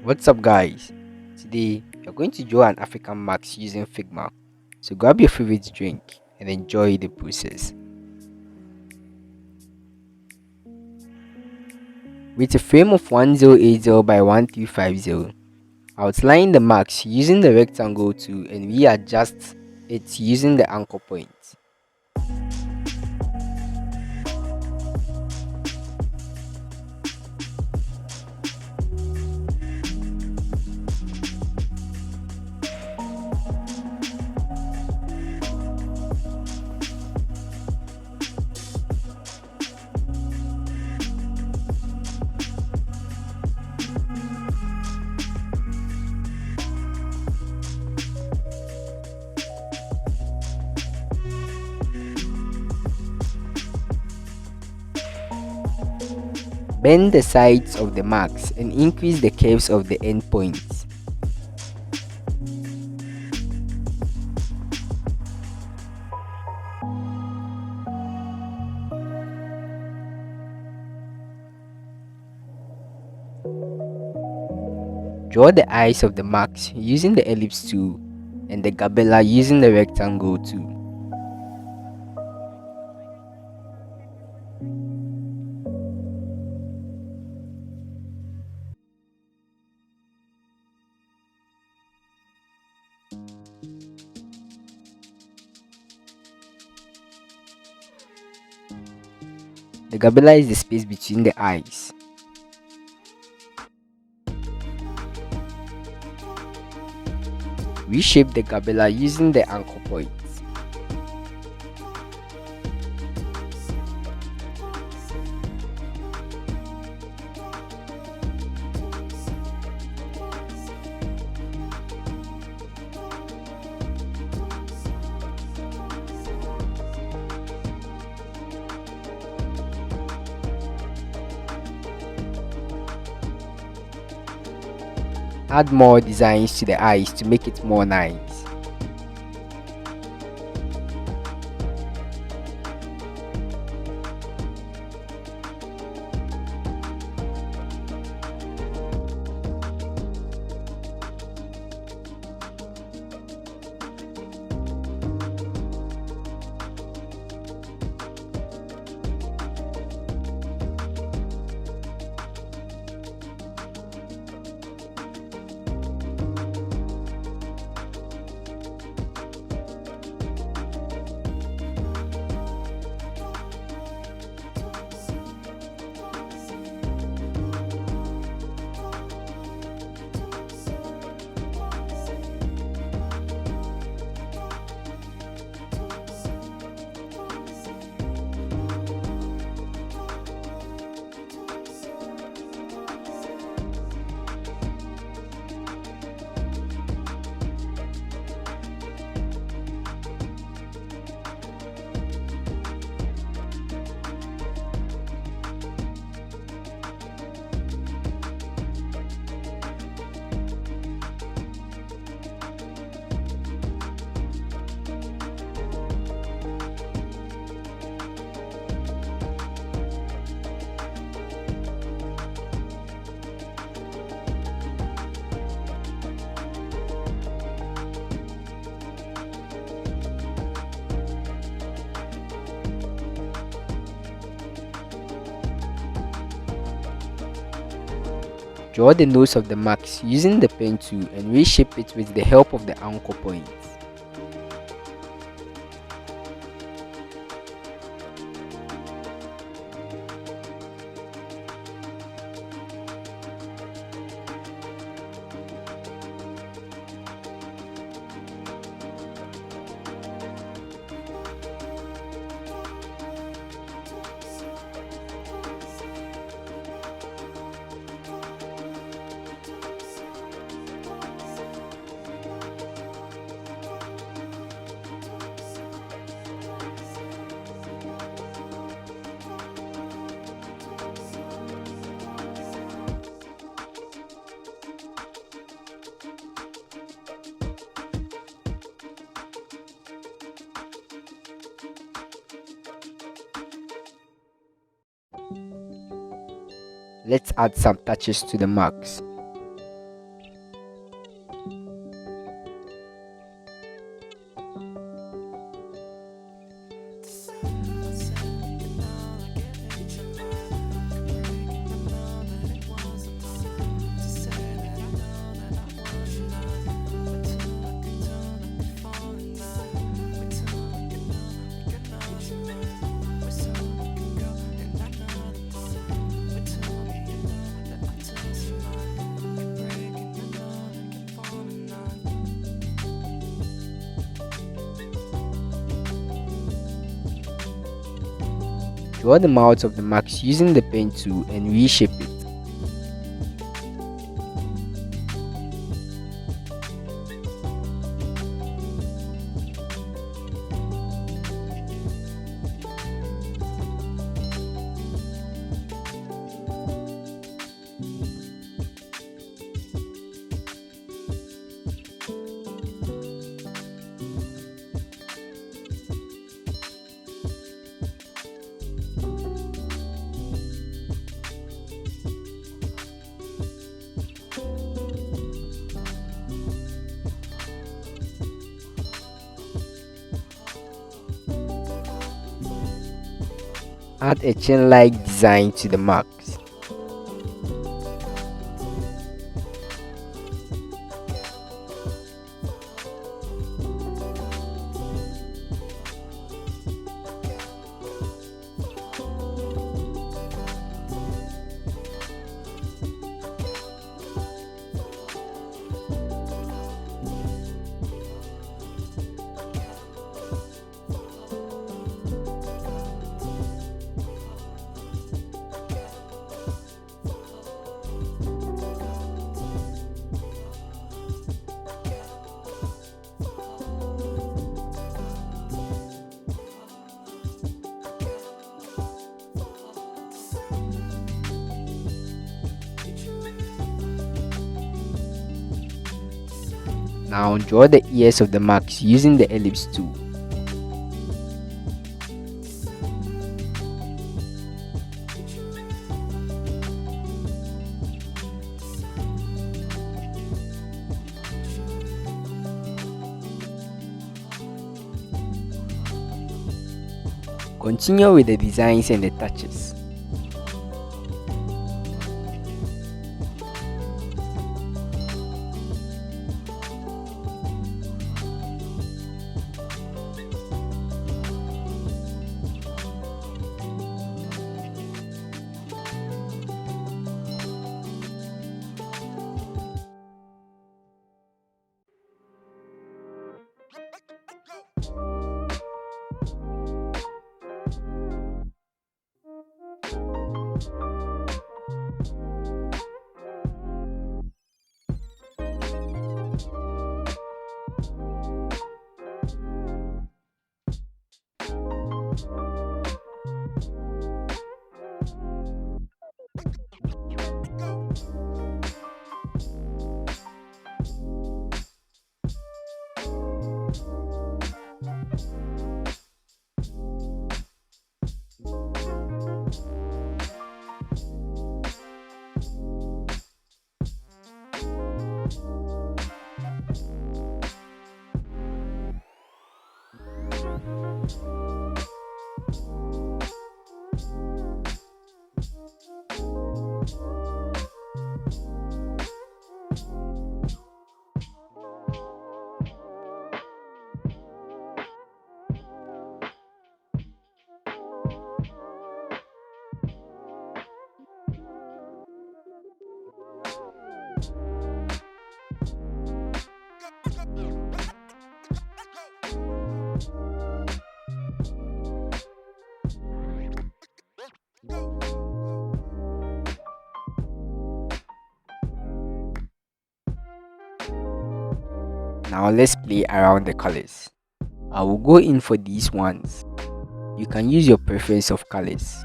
What's up, guys? Today we're going to draw an African max using Figma. So grab your favorite drink and enjoy the process. With a frame of 1080 by 1350, outline the max using the rectangle tool and readjust it using the anchor point. Bend the sides of the max and increase the curves of the endpoints. Draw the eyes of the max using the ellipse tool and the gabella using the rectangle tool. The gabella is the space between the eyes. Reshape the gabella using the anchor points. Add more designs to the eyes to make it more nice. Draw the nose of the max using the pen tool and reshape it with the help of the anchor points. Let's add some touches to the max. Draw the mouth of the marks using the pen tool and reshape it. Add a chain-like design to the marks. Now draw the ears of the marks using the ellipse tool. Continue with the designs and the touches. Now let's play around the colors. I will go in for these ones. You can use your preference of colors.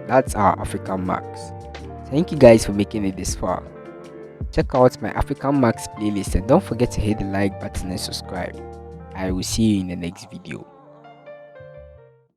That's our African marks. Thank you guys for making it this far. Check out my African marks playlist and don't forget to hit the like button and subscribe. I will see you in the next video.